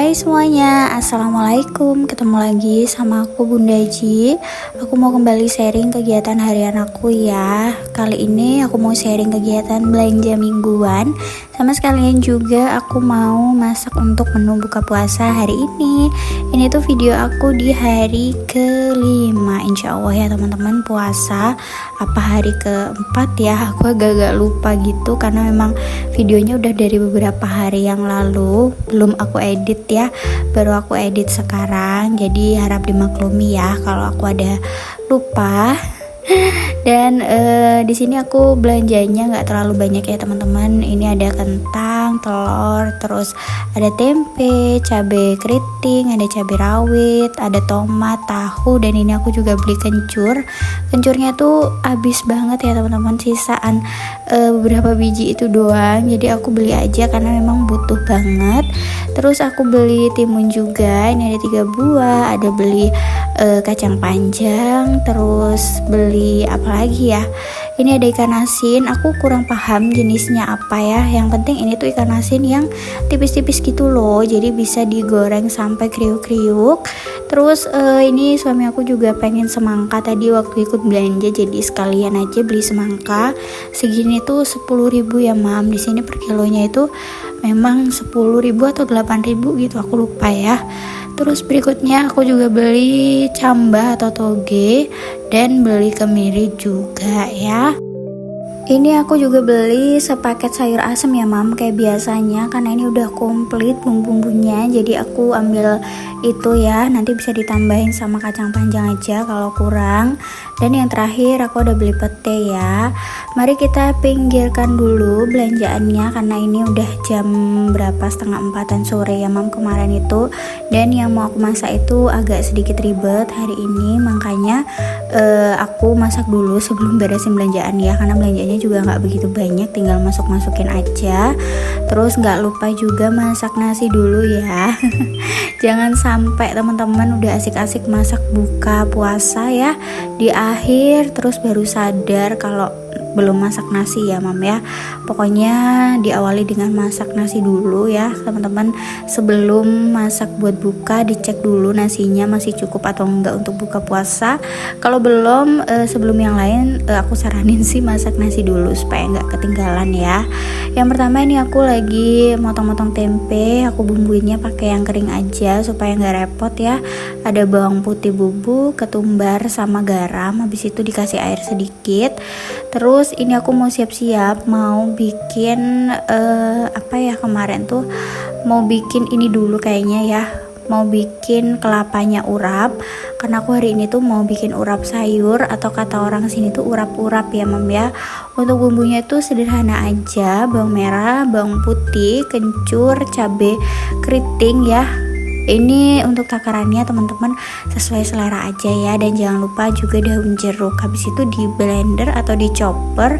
Hai semuanya, Assalamualaikum. Ketemu lagi sama aku Bunda Ji. Aku mau kembali sharing kegiatan harian aku ya. Kali ini aku mau sharing kegiatan belanja mingguan. Sama sekalian juga aku mau masak untuk menu buka puasa hari ini. Ini tuh video aku di hari kelima, insya Allah ya teman-teman, puasa. Apa hari keempat ya, aku agak-agak lupa gitu. Karena memang videonya udah dari beberapa hari yang lalu, belum aku edit ya, baru aku edit sekarang, jadi harap dimaklumi ya kalau aku ada lupa. Dan di sini aku belanjanya nggak terlalu banyak ya teman-teman. Ini ada kentang, telur, terus ada tempe, cabai keriting, ada cabai rawit, ada tomat, tahu, dan ini aku juga beli kencur. Kencurnya tuh habis banget ya teman-teman, sisaan beberapa biji itu doang. Jadi aku beli aja karena memang butuh banget. Terus aku beli timun juga, ini ada 3 buah, ada beli kacang panjang, terus beli apa lagi ya, ini ada ikan asin. Aku kurang paham jenisnya apa ya, yang penting ini tuh ikan asin yang tipis-tipis gitu loh, jadi bisa digoreng sampai kriuk-kriuk. Terus ini suami aku juga pengen semangka tadi waktu ikut belanja, jadi sekalian aja beli semangka. Segini tuh 10.000 ya mam, di sini per kilonya itu memang 10.000 atau 8.000 gitu, aku lupa ya. Terus berikutnya aku juga beli camba atau toge dan beli kemiri juga ya. Ini aku juga beli sepaket sayur asem ya mam, kayak biasanya, karena ini udah komplit bumbu-bumbunya. Jadi aku ambil itu ya, nanti bisa ditambahin sama kacang panjang aja kalau kurang. Dan yang terakhir aku udah beli pete ya. Mari kita pinggirkan dulu belanjaannya, karena ini udah jam berapa, setengah 4-an sore ya mam kemarin itu. Dan yang mau aku masak itu agak sedikit ribet hari ini, makanya aku masak dulu sebelum beresin belanjaan ya, karena belanjaannya juga nggak begitu banyak, tinggal masukin aja. Terus nggak lupa juga masak nasi dulu ya. Jangan sampai teman-teman udah asik-asik masak buka puasa ya, di akhir terus baru sadar kalau belum masak nasi ya mam ya. Pokoknya diawali dengan masak nasi dulu ya teman-teman. Sebelum masak buat buka, dicek dulu nasinya masih cukup atau enggak untuk buka puasa. Kalau belum, sebelum yang lain aku saranin sih masak nasi dulu supaya enggak ketinggalan ya. Yang pertama ini aku lagi motong-motong tempe. Aku bumbuinnya pakai yang kering aja supaya enggak repot ya. Ada bawang putih bubuk, ketumbar sama garam. Habis itu dikasih air sedikit. Terus ini aku mau siap-siap mau bikin apa ya, kemarin tuh mau bikin ini dulu kayaknya ya, mau bikin kelapanya urap, karena aku hari ini tuh mau bikin urap sayur, atau kata orang sini tuh urap-urap ya mam ya. Untuk bumbunya itu sederhana aja, bawang merah, bawang putih, kencur, cabai keriting ya. Ini untuk takarannya teman-teman sesuai selera aja ya, dan jangan lupa juga daun jeruk. Habis itu di blender atau di chopper,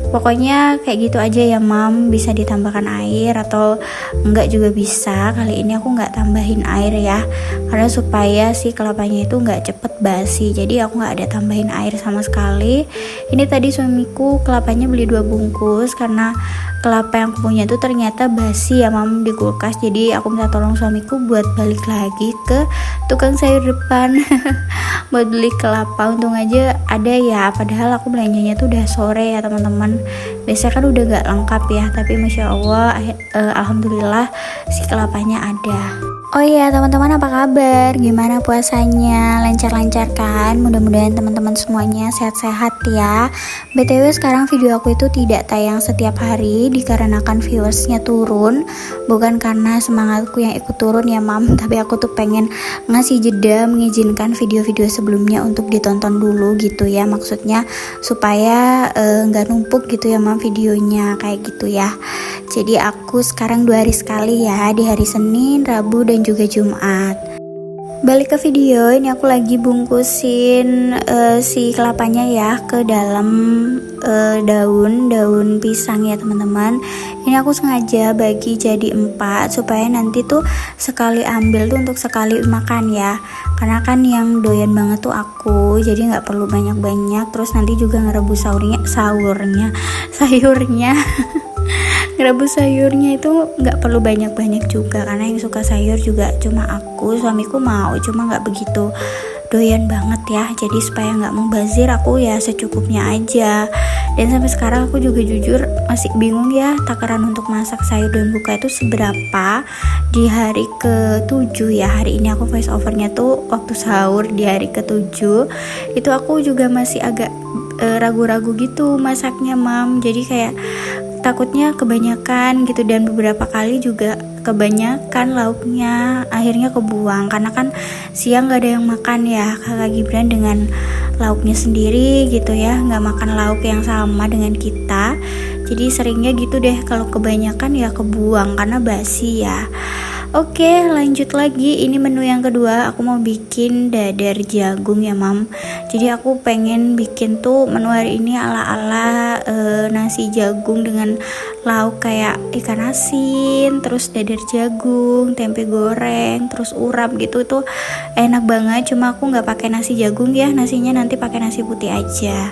pokoknya kayak gitu aja ya mam. Bisa ditambahkan air atau enggak juga bisa. Kali ini aku nggak tambahin air ya, karena supaya si kelapanya itu nggak cepet basi, jadi aku nggak ada tambahin air sama sekali. Ini tadi suamiku kelapanya beli 2 bungkus, karena kelapa yang aku punya itu ternyata basi ya mam di kulkas. Jadi aku minta tolong suamiku buat balik lagi ke tukang sayur depan buat beli kelapa. Untung aja ada ya, padahal aku belanjanya tuh udah sore ya teman-teman. Biasanya kan udah gak lengkap ya, tapi masya Allah alhamdulillah si kelapanya ada. Oh iya teman-teman, apa kabar? Gimana puasanya? Lancar-lancar kan? Mudah-mudahan teman-teman semuanya sehat-sehat ya. BTW sekarang video aku itu tidak tayang setiap hari dikarenakan viewersnya turun. Bukan karena semangatku yang ikut turun ya mam, tapi aku tuh pengen ngasih jeda, mengizinkan video-video sebelumnya untuk ditonton dulu gitu ya. Maksudnya supaya nggak numpuk gitu ya mam videonya, kayak gitu ya. Jadi aku sekarang 2 hari sekali ya, di hari Senin, Rabu, dan juga Jumat. Balik ke video, ini aku lagi bungkusin si kelapanya ya ke dalam daun pisang ya teman-teman. Ini aku sengaja bagi jadi 4 supaya nanti tuh sekali ambil tuh untuk sekali makan ya, karena kan yang doyan banget tuh aku, jadi nggak perlu banyak-banyak. Terus nanti juga ngerebus sayurnya Ngerebus sayurnya itu nggak perlu banyak-banyak juga, karena yang suka sayur juga cuma aku, suamiku mau cuma nggak begitu doyan banget ya. Jadi supaya nggak mubazir, aku ya secukupnya aja. Dan sampai sekarang aku juga jujur masih bingung ya, takaran untuk masak sayur daun buka itu seberapa di hari ke-7 ya. Hari ini aku voice overnya tuh waktu sahur di hari ke-7. Itu aku juga masih agak ragu-ragu gitu masaknya, Mam. Jadi kayak takutnya kebanyakan gitu, dan beberapa kali juga kebanyakan lauknya akhirnya kebuang karena kan siang gak ada yang makan ya. Kakak Gibran dengan lauknya sendiri gitu ya, gak makan lauk yang sama dengan kita, jadi seringnya gitu deh, kalau kebanyakan ya kebuang karena basi ya. Oke, lanjut lagi. Ini menu yang kedua, aku mau bikin dadar jagung ya, Mam. Jadi aku pengen bikin tuh menu hari ini ala-ala nasi jagung dengan lauk kayak ikan asin, terus dadar jagung, tempe goreng, terus urap gitu. Tuh enak banget. Cuma aku nggak pakai nasi jagung ya, nasinya nanti pakai nasi putih aja.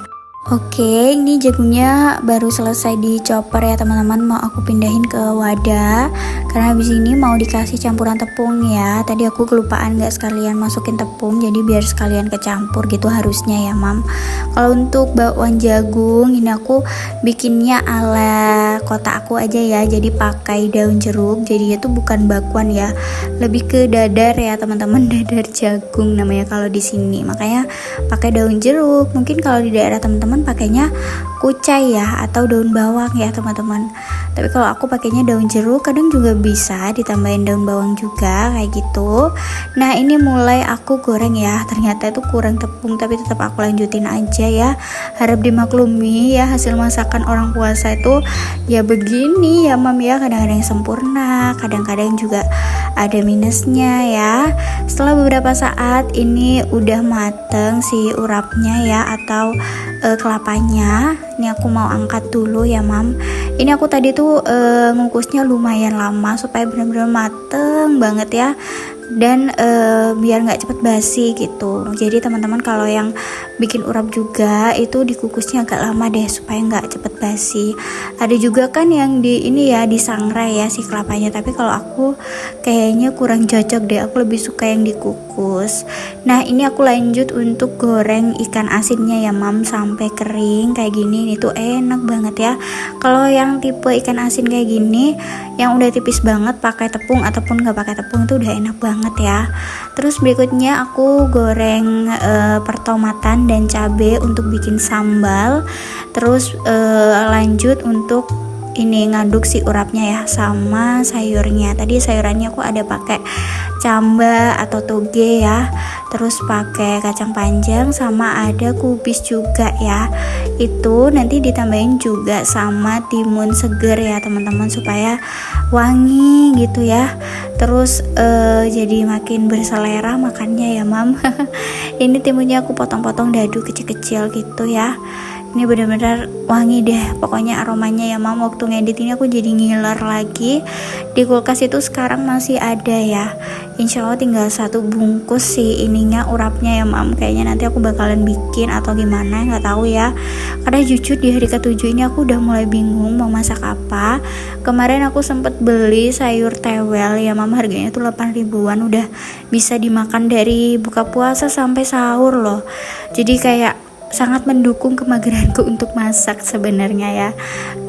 Oke, ini jagungnya baru selesai dicoper ya teman-teman. Mau aku pindahin ke wadah karena habis ini mau dikasih campuran tepung ya. Tadi aku kelupaan gak sekalian masukin tepung, jadi biar sekalian kecampur gitu harusnya ya, Mam. Kalau untuk bakwan jagung ini aku bikinnya ala kota aku aja ya. Jadi pakai daun jeruk. Jadi itu bukan bakwan ya, lebih ke dadar ya teman-teman. Dadar jagung namanya kalau di sini. Makanya pakai daun jeruk. Mungkin kalau di daerah teman-teman pakainya kucai ya, atau daun bawang ya teman-teman. Tapi kalau aku pakainya daun jeruk, kadang juga bisa ditambahin daun bawang juga kayak gitu. Nah ini mulai aku goreng ya, ternyata itu kurang tepung, tapi tetap aku lanjutin aja ya. Harap dimaklumi ya, hasil masakan orang puasa itu ya begini ya, Mam ya. Kadang-kadang sempurna, kadang-kadang juga ada minusnya ya. Setelah beberapa saat ini udah mateng si urapnya ya, atau kelapanya. Ini aku mau angkat dulu ya, Mam. Ini aku tadi tuh ngukusnya lumayan lama supaya benar-benar mateng banget ya, dan biar nggak cepet basi gitu. Jadi teman-teman kalau yang bikin urap juga itu dikukusnya agak lama deh supaya nggak cepet basi. Ada juga kan yang di ini ya, disangrai ya si kelapanya, tapi kalau aku kayaknya kurang cocok deh, aku lebih suka yang dikukus. Nah ini aku lanjut untuk goreng ikan asinnya ya, Mam, sampai kering kayak gini. Ini tuh enak banget ya. Kalau yang tipe ikan asin kayak gini yang udah tipis banget pakai tepung ataupun nggak pakai tepung itu udah enak banget ya. Terus berikutnya aku goreng pertomatan dan cabai untuk bikin sambal. Terus lanjut untuk ini ngaduk si urapnya ya sama sayurnya. Tadi sayurannya aku ada pakai camba atau toge ya, terus pakai kacang panjang sama ada kubis juga ya. Itu nanti ditambahin juga sama timun seger ya teman-teman, supaya wangi gitu ya. Terus jadi makin berselera makannya ya, Mam. Ini timunnya aku potong-potong dadu kecil-kecil gitu ya. Ini benar-benar wangi deh pokoknya aromanya ya, Mam. Waktu ngedit ini aku jadi ngiler lagi. Di kulkas itu sekarang masih ada ya. Insya Allah tinggal 1 bungkus sih ininya urapnya ya, Mam. Kayaknya nanti aku bakalan bikin atau gimana, nggak tahu ya. Karena jujur di hari ke-7 ini aku udah mulai bingung mau masak apa. Kemarin aku sempet beli sayur tewel ya, Mam. Harganya tuh 8 ribuan, udah bisa dimakan dari buka puasa sampai sahur loh. Jadi kayak sangat mendukung kemageranku untuk masak sebenarnya ya.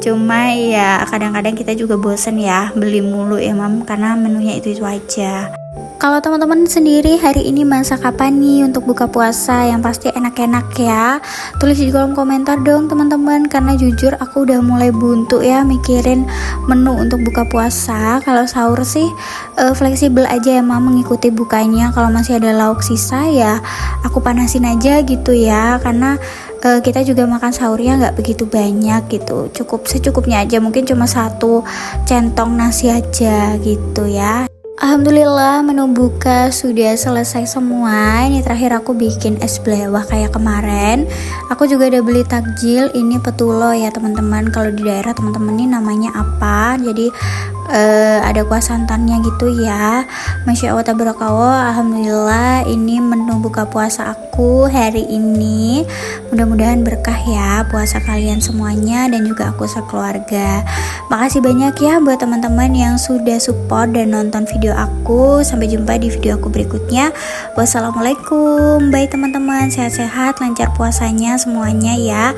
Cuma ya kadang-kadang kita juga bosen ya beli mulu ya, Mam, karena menunya itu aja. Kalau teman-teman sendiri hari ini masak apa nih untuk buka puasa yang pasti enak-enak ya? Tulis di kolom komentar dong teman-teman, karena jujur aku udah mulai buntu ya mikirin menu untuk buka puasa. Kalau sahur sih fleksibel aja ya, Mam, mengikuti bukanya. Kalau masih ada lauk sisa ya aku panasin aja gitu ya, karena kita juga makan sahurnya nggak begitu banyak gitu, cukup secukupnya aja, mungkin cuma 1 centong nasi aja gitu ya. Alhamdulillah menu buka sudah selesai semua. Ini terakhir aku bikin es blewah kayak kemarin. Aku juga udah beli takjil, ini petulo ya teman-teman. Kalau di daerah teman-teman ini namanya apa? Jadi ada kuah santannya gitu ya. Masya Allah tabarakallah, alhamdulillah ini menu buka puasa aku hari ini. Mudah-mudahan berkah ya puasa kalian semuanya dan juga aku sekeluarga. Makasih banyak ya buat teman-teman yang sudah support dan nonton video aku. Sampai jumpa di video aku berikutnya. Wassalamualaikum. Bye teman-teman, sehat-sehat, lancar puasanya semuanya ya.